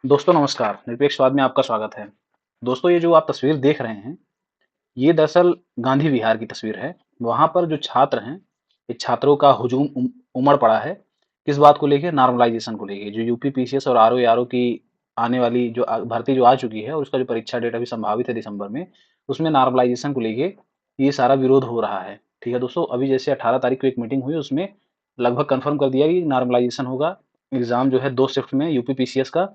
दोस्तों नमस्कार, निरपेक्षवाद में आपका स्वागत है। दोस्तों ये जो आप तस्वीर देख रहे हैं, ये दरअसल गांधी विहार की तस्वीर है। वहाँ पर जो छात्र हैं, ये छात्रों का हुजूम उमड़ पड़ा है। किस बात को लेके? नॉर्मलाइजेशन को लेके। जो यूपी पीसीएस और आरओ एआरओ की आने वाली जो भर्ती जो आ चुकी है और उसका जो परीक्षा डेट अभी संभावित है दिसंबर में, उसमें नॉर्मलाइजेशन को लेके ये सारा विरोध हो रहा है। ठीक है दोस्तों, अभी जैसे 18 तारीख को एक मीटिंग हुई, उसमें लगभग कंफर्म कर दिया कि नॉर्मलाइजेशन होगा। एग्जाम जो है 2 शिफ्ट में यूपी पीसीएस का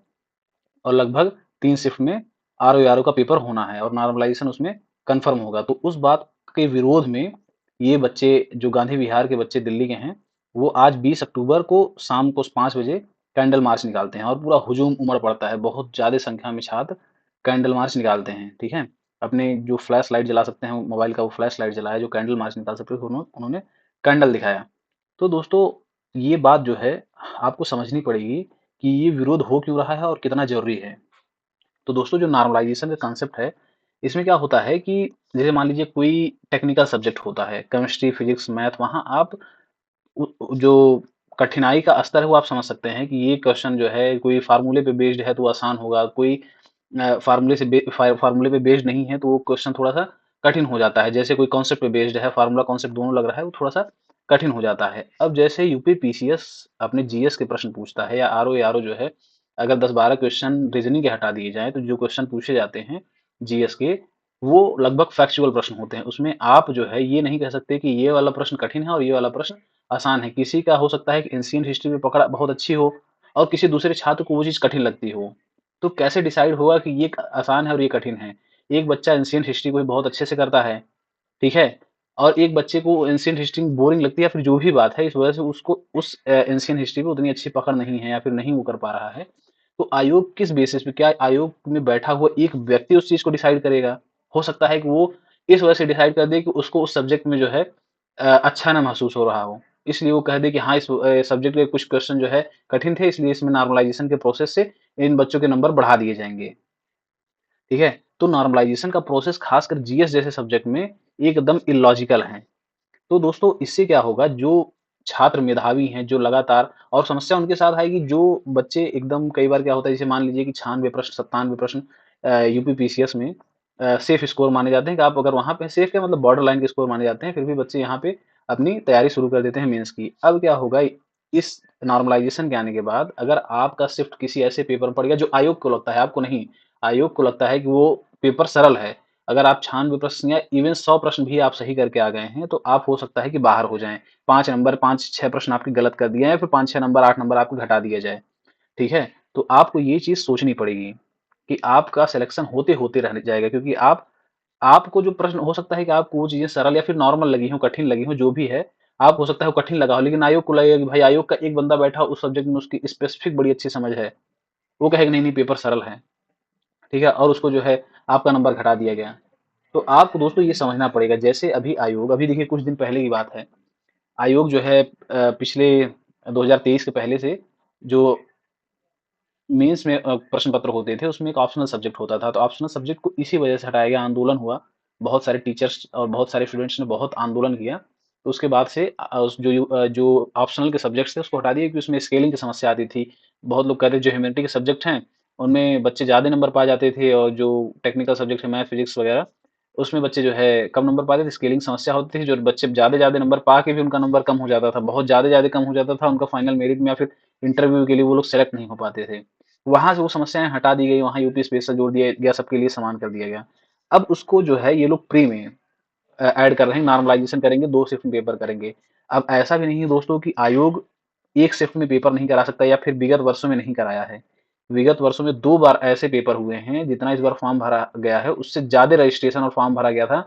और लगभग 3 शिफ्ट में आरओ का पेपर होना है और नॉर्मलाइजेशन उसमें कंफर्म होगा। तो उस बात के विरोध में ये बच्चे, जो गांधी विहार के बच्चे दिल्ली के हैं, वो आज 20 अक्टूबर को शाम को 5 बजे कैंडल मार्च निकालते हैं और पूरा हुजूम उमड़ पड़ता है। बहुत ज्यादा संख्या में छात्र कैंडल मार्च निकालते हैं। ठीक है, अपने जो फ्लैश लाइट जला सकते हैं, मोबाइल का वो फ्लैश लाइट जलाया, जो कैंडल मार्च निकाल सकते हैं उन्होंने कैंडल दिखाया। तो दोस्तों ये बात जो है आपको समझनी पड़ेगी कि ये विरोध हो क्यों रहा है और कितना जरूरी है। तो दोस्तों जो नॉर्मलाइजेशन का कंसेप्ट है, इसमें क्या होता है कि जैसे मान लीजिए कोई टेक्निकल सब्जेक्ट होता है, केमिस्ट्री फिजिक्स मैथ, वहाँ आप जो कठिनाई का स्तर है वो आप समझ सकते हैं कि ये क्वेश्चन जो है कोई फार्मूले पे बेस्ड है तो आसान होगा, कोई फार्मूले पे बेस्ड नहीं है तो वो क्वेश्चन थोड़ा सा कठिन हो जाता है। जैसे कोई कॉन्सेप्ट पे बेस्ड है, फार्मूला कॉन्सेप्ट दोनों लग रहा है, वो थोड़ा सा कठिन हो जाता है। अब जैसे यूपी पीसीएस अपने जीएस के प्रश्न पूछता है या आरओ जो है, अगर 10-12 क्वेश्चन रीजनिंग के हटा दिए जाएं तो जो क्वेश्चन पूछे जाते हैं जीएस के, वो लगभग फैक्चुअल प्रश्न होते हैं। उसमें आप जो है ये नहीं कह सकते कि ये वाला प्रश्न कठिन है और ये वाला प्रश्न आसान है। किसी का हो सकता है कि एंशियंट हिस्ट्री में पकड़ बहुत अच्छी हो और किसी दूसरे छात्र को वो चीज कठिन लगती हो। तो कैसे डिसाइड होगा कि ये आसान है और ये कठिन है? एक बच्चा एंशियंट हिस्ट्री को भी बहुत अच्छे से करता है, ठीक है, और एक बच्चे को एंशियंट हिस्ट्री बोरिंग लगती है या फिर जो भी बात है, इस वजह से उसको उस एंशियंट हिस्ट्री पे उतनी अच्छी पकड़ नहीं है या फिर नहीं वो कर पा रहा है। तो आयोग किस बेसिस पे, क्या आयोग में बैठा हुआ एक व्यक्ति उस चीज को डिसाइड करेगा? हो सकता है कि वो इस वजह से डिसाइड कर दे कि उसको उस सब्जेक्ट में जो है अच्छा ना महसूस हो रहा हो, इसलिए वो कह दे कि हाँ इस सब्जेक्ट के कुछ क्वेश्चन जो है कठिन थे, इसलिए इसमें नॉर्मलाइजेशन के प्रोसेस से इन बच्चों के नंबर बढ़ा दिए जाएंगे। ठीक है, तो नॉर्मलाइजेशन का प्रोसेस खासकर जीएस जैसे सब्जेक्ट में एकदम इलॉजिकल है। तो दोस्तों इससे क्या होगा, जो छात्र मेधावी हैं, जो लगातार, और समस्या उनके साथ आएगी जो बच्चे एकदम, कई बार क्या होता है, जैसे मान लीजिए कि 96 प्रश्न 97 प्रश्न यूपी पीसीएस में सेफ स्कोर माने जाते हैं, कि आप अगर वहां पे सेफ, क्या मतलब बॉर्डर लाइन के स्कोर माने जाते हैं, फिर भी बच्चे यहाँ पे अपनी तैयारी शुरू कर देते हैं मेंस की। अब क्या होगा, इस नॉर्मलाइजेशन के आने के बाद अगर आपका शिफ्ट किसी ऐसे पेपर में पड़ गया जो आयोग को लगता है, आपको नहीं, आयोग को लगता है कि वो पेपर सरल है, अगर आप 96 प्रश्न या इवन 100 प्रश्न भी आप सही करके आ गए हैं, तो आप हो सकता है कि बाहर हो जाएं। 5 नंबर, 5-6 प्रश्न आपके गलत कर दिए हैं, फिर 5-6 नंबर, 8 नंबर आपको घटा दिया जाए। ठीक है, तो आपको ये चीज सोचनी पड़ेगी कि आपका सिलेक्शन होते होते रह जाएगा, क्योंकि आपको जो प्रश्न हो सकता है कि आपको वो चीजें सरल या फिर नॉर्मल लगी हो, कठिन लगी हो, जो भी है, आप हो सकता है वो कठिन लगा हो, लेकिन आयोग को लगेगा कि भाई आयोग का एक बंदा बैठा हो उस सब्जेक्ट में, उसकी स्पेसिफिक बड़ी अच्छी समझ है, वो कहेगा नहीं नहीं पेपर सरल है। ठीक है, और उसको जो है आपका नंबर घटा दिया गया। तो आपको दोस्तों ये समझना पड़ेगा, जैसे अभी आयोग, अभी देखिए कुछ दिन पहले की बात है, आयोग जो है पिछले 2023 के पहले से जो मेंस में प्रश्न पत्र होते थे, उसमें एक ऑप्शनल सब्जेक्ट होता था। तो ऑप्शनल सब्जेक्ट को इसी वजह से हटाया गया, आंदोलन हुआ, बहुत सारे टीचर्स और बहुत सारे स्टूडेंट्स ने बहुत आंदोलन किया। तो उसके बाद से जो ऑप्शनल के सब्जेक्ट्स थे उसको हटा दिया, क्योंकि उसमें स्केलिंग की समस्या आती थी। बहुत लोग कहते थे जो ह्यूमैनिटी के सब्जेक्ट हैं उनमें बच्चे ज्यादा नंबर पा जाते थे, और जो टेक्निकल सब्जेक्ट है मैथ फिजिक्स वगैरह, उसमें बच्चे जो है कम नंबर पाते थे, स्केलिंग समस्या होती थी, जो बच्चे ज्यादा ज्यादा नंबर पा के भी उनका नंबर कम हो जाता था, बहुत ज्यादा ज्यादा कम हो जाता था, उनका फाइनल मेरिट में या फिर इंटरव्यू के लिए वो लोग सेलेक्ट नहीं हो पाते थे। वहां से वो समस्याएं हटा दी गई, वहां यूपी स्पेशल जोड़ दिया गया, सबके लिए समान कर दिया गया। अब उसको जो है ये लोग प्री में ऐड कर रहे हैं, नॉर्मलाइजेशन करेंगे, 2 शिफ्ट में पेपर करेंगे। अब ऐसा भी नहीं है दोस्तों कि आयोग एक शिफ्ट में पेपर नहीं करा सकता, या फिर विगत वर्षों में नहीं कराया है। विगत वर्षों में 2 बार ऐसे पेपर हुए हैं, जितना इस बार फॉर्म भरा गया है उससे ज्यादा रजिस्ट्रेशन और फॉर्म भरा गया था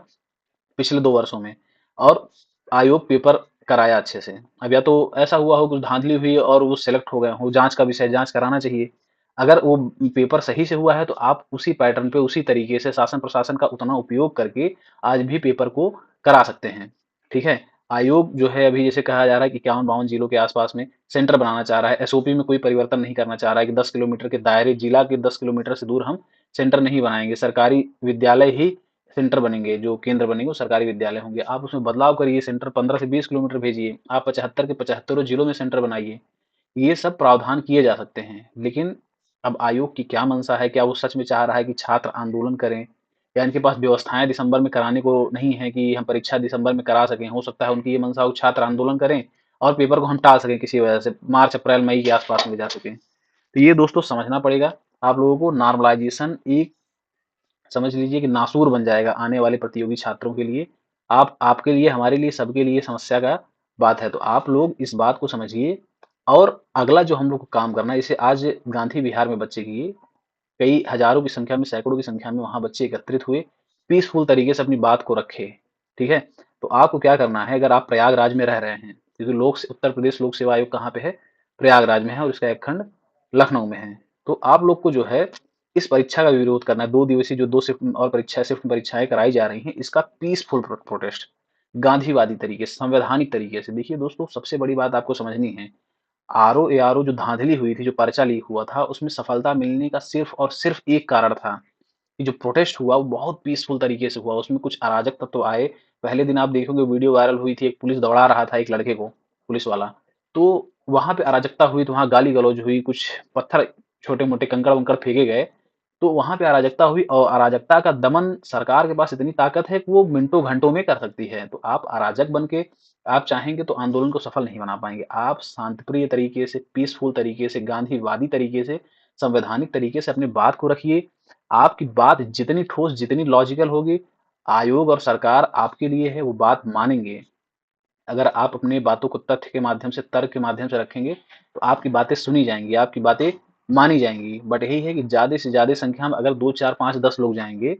पिछले 2 वर्षों में, और आयोग पेपर कराया अच्छे से। अब या तो ऐसा हुआ हो, कुछ धांधली हुई और वो सेलेक्ट हो गए हो, जांच का विषय, जांच कराना चाहिए। अगर वो पेपर सही से हुआ है तो आप उसी पैटर्न पे, उसी तरीके से शासन प्रशासन का उतना उपयोग करके आज भी पेपर को करा सकते हैं। ठीक है, आयोग जो है अभी जैसे कहा जा रहा है कि 51-52 जिलों के आसपास में सेंटर बनाना चाह रहा है, एसओपी में कोई परिवर्तन नहीं करना चाह रहा है कि 10 किलोमीटर के दायरे, जिला के 10 किलोमीटर से दूर हम सेंटर नहीं बनाएंगे, सरकारी विद्यालय ही सेंटर बनेंगे, जो केंद्र बनेंगे वो सरकारी विद्यालय होंगे। आप उसमें बदलाव करिए, सेंटर 15 से 20 किलोमीटर भेजिए, आप 75 के 75 जिलों में सेंटर बनाइए। ये सब प्रावधान किए जा सकते हैं, लेकिन अब आयोग की क्या मंशा है? क्या वो सच में चाह रहा है कि छात्र आंदोलन करें, या इनके पास व्यवस्थाएं दिसंबर में कराने को नहीं है कि हम परीक्षा दिसंबर में करा सकें? हो सकता है उनकी ये मंशा हो कि छात्र आंदोलन करें और पेपर को हम टाल सकें किसी वजह से, मार्च अप्रैल मई के आसपास में जा सकें। तो ये दोस्तों समझना पड़ेगा आप लोगों को। नॉर्मलाइजेशन एक समझ लीजिए कि नासूर बन जाएगा आने वाले प्रतियोगी छात्रों के लिए। आप आपके लिए, हमारे लिए, सबके लिए समस्या का बात है। तो आप लोग इस बात को समझिए और अगला जो हम लोग को काम करना है, जैसे आज गांधी विहार में बच्चे किए, कई हजारों की संख्या में, सैकड़ों की संख्या में वहां बच्चे एकत्रित हुए, पीसफुल तरीके से अपनी बात को रखे। ठीक है, तो आपको क्या करना है, अगर आप प्रयागराज में रह रहे हैं, क्योंकि उत्तर प्रदेश लोक सेवा आयोग कहाँ पे है, प्रयागराज में है, और इसका एक खंड लखनऊ में है। तो आप लोग को जो है इस परीक्षा का विरोध करना है। 2 दिवसीय जो 2 शिफ्ट और शिफ्ट परीक्षाएं कराई जा रही हैं, इसका पीसफुल प्रोटेस्ट, गांधीवादी तरीके से, संवैधानिक तरीके से। देखिए दोस्तों, सबसे बड़ी बात आपको समझनी है, आरओ ए आर ओ जो धांधली हुई थी, जो पर्चा लीक हुआ था, उसमें सफलता मिलने का सिर्फ और सिर्फ एक कारण था कि जो प्रोटेस्ट हुआ वो बहुत पीसफुल तरीके से हुआ। उसमें कुछ अराजक तत्व आए। पहले दिन आप देखोगे वीडियो वायरल हुई थी, एक पुलिस दौड़ा रहा था एक लड़के को, पुलिस वाला। तो वहां पे अराजकता हुई, तो वहां गाली गलौज हुई, कुछ पत्थर, छोटे मोटे कंकड़ वंकड़ फेंके गए। तो वहां पे अराजकता हुई, और अराजकता का दमन सरकार के पास इतनी ताकत है कि वो मिनटों घंटों में कर सकती है। तो आप अराजक बन के आप चाहेंगे तो आंदोलन को सफल नहीं बना पाएंगे। आप शांतिप्रिय तरीके से, पीसफुल तरीके से, गांधीवादी तरीके से, संवैधानिक तरीके से अपनी बात को रखिए। आपकी बात जितनी ठोस, जितनी लॉजिकल होगी, आयोग और सरकार आपके लिए है, वो बात मानेंगे। अगर आप अपनी बातों को तथ्य के माध्यम से, तर्क के माध्यम से रखेंगे, तो आपकी बातें सुनी जाएंगी, आपकी बातें मानी जाएंगी। बट यही है कि ज्यादा से ज्यादा संख्या में अगर 2 4 5 10 लोग जाएंगे,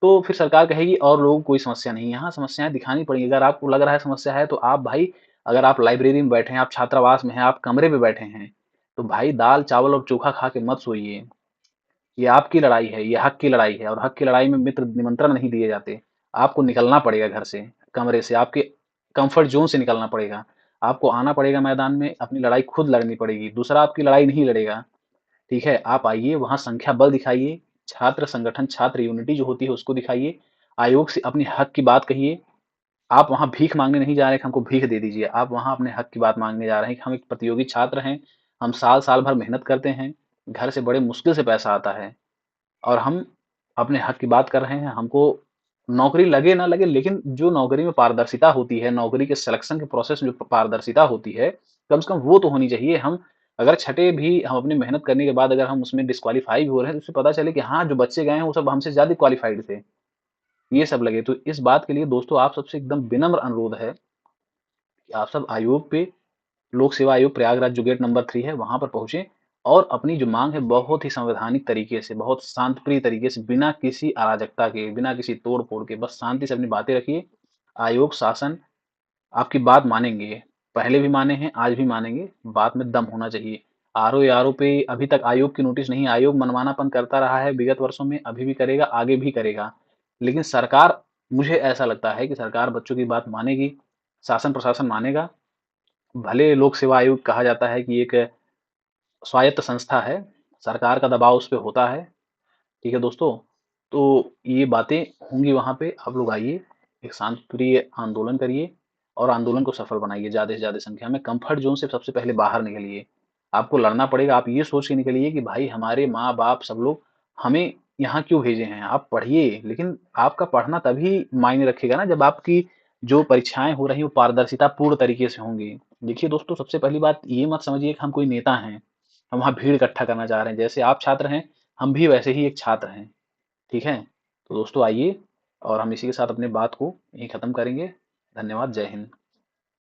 तो फिर सरकार कहेगी और लोगों को कोई समस्या नहीं है। यहाँ समस्याएं दिखानी पड़ेगी। अगर आपको लग रहा है समस्या है, तो आप भाई, अगर आप लाइब्रेरी में बैठे हैं, आप छात्रावास में हैं, आप कमरे में बैठे हैं, तो भाई दाल चावल और चोखा खा के मत सोइए। ये आपकी लड़ाई है, ये हक की लड़ाई है, और हक की लड़ाई में मित्र निमंत्रण नहीं दिए जाते। आपको निकलना पड़ेगा घर से, कमरे से, आपके कंफर्ट जोन से निकलना पड़ेगा। आपको आना पड़ेगा मैदान में, अपनी लड़ाई खुद लड़नी पड़ेगी, दूसरा आपकी लड़ाई नहीं लड़ेगा। ठीक है, आप आइए, वहां संख्या बल दिखाइए, छात्र संगठन, छात्र यूनिटी जो होती है उसको दिखाइए, आयोग से अपने हक की बात कहिए। आप वहां भीख मांगने नहीं जा रहे कि हमको भीख दे दीजिए, आप वहां अपने हक की बात मांगने जा रहे हैं कि हम एक प्रतियोगी छात्र हैं, हम साल साल भर मेहनत करते हैं, घर से बड़े मुश्किल से पैसा आता है, और हम अपने हक की बात कर रहे हैं। हमको नौकरी लगे ना लगे, लेकिन जो नौकरी में पारदर्शिता होती है, नौकरी के सिलेक्शन के प्रोसेस में जो पारदर्शिता होती है, कम से कम वो तो होनी चाहिए। हम अगर छठे भी, हम अपनी मेहनत करने के बाद अगर हम उसमें डिस्क्वालीफाई भी हो रहे हैं, तो उससे पता चले कि हाँ, जो बच्चे गए हैं वो सब हमसे ज्यादा क्वालिफाइड थे, ये सब लगे। तो इस बात के लिए दोस्तों आप सबसे एकदम विनम्र अनुरोध है कि आप सब आयोग पे, लोक सेवा आयोग प्रयागराज जो गेट नंबर 3 है वहां पर पहुंचे, और अपनी जो मांग है बहुत ही संवैधानिक तरीके से, बहुत शांतप्रिय तरीके से, बिना किसी अराजकता के, बिना किसी तोड़ फोड़ के, बस शांति से अपनी बातें रखिए। आयोग, शासन आपकी बात मानेंगे। पहले भी माने हैं, आज भी मानेंगे। बात में दम होना चाहिए। आरओ पे अभी तक आयोग की नोटिस नहीं, आयोग मनमानापन करता रहा है विगत वर्षों में, अभी भी करेगा, आगे भी करेगा। लेकिन सरकार, मुझे ऐसा लगता है कि सरकार बच्चों की बात मानेगी, शासन प्रशासन मानेगा। भले लोक सेवा आयोग कहा जाता है कि एक स्वायत्त संस्था है, सरकार का दबाव उस पे होता है। ठीक है दोस्तों, तो ये बातें होंगी वहाँ पे। आप लोग आइए, एक शांतिप्रिय आंदोलन करिए, और आंदोलन को सफल बनाइए ज़्यादा से ज़्यादा संख्या में। कंफर्ट जोन से सबसे पहले बाहर निकलिए। आपको लड़ना पड़ेगा। आप ये सोच के निकलिए कि भाई, हमारे माँ बाप सब लोग हमें यहाँ क्यों भेजे हैं। आप पढ़िए, लेकिन आपका पढ़ना तभी मायने रखेगा ना, जब आपकी जो परीक्षाएं हो रही हैं वो पारदर्शिता पूर्ण तरीके से होंगी। देखिए दोस्तों, सबसे पहली बात ये मत समझिए कि हम कोई नेता हैं, हम वहाँ भीड़ इकट्ठा करना चाह रहे हैं। जैसे आप छात्र हैं, हम भी वैसे ही एक छात्र हैं। ठीक है, तो दोस्तों आइए, और हम इसी के साथ अपने बात को यहीं ख़त्म करेंगे। धन्यवाद, जय हिंद।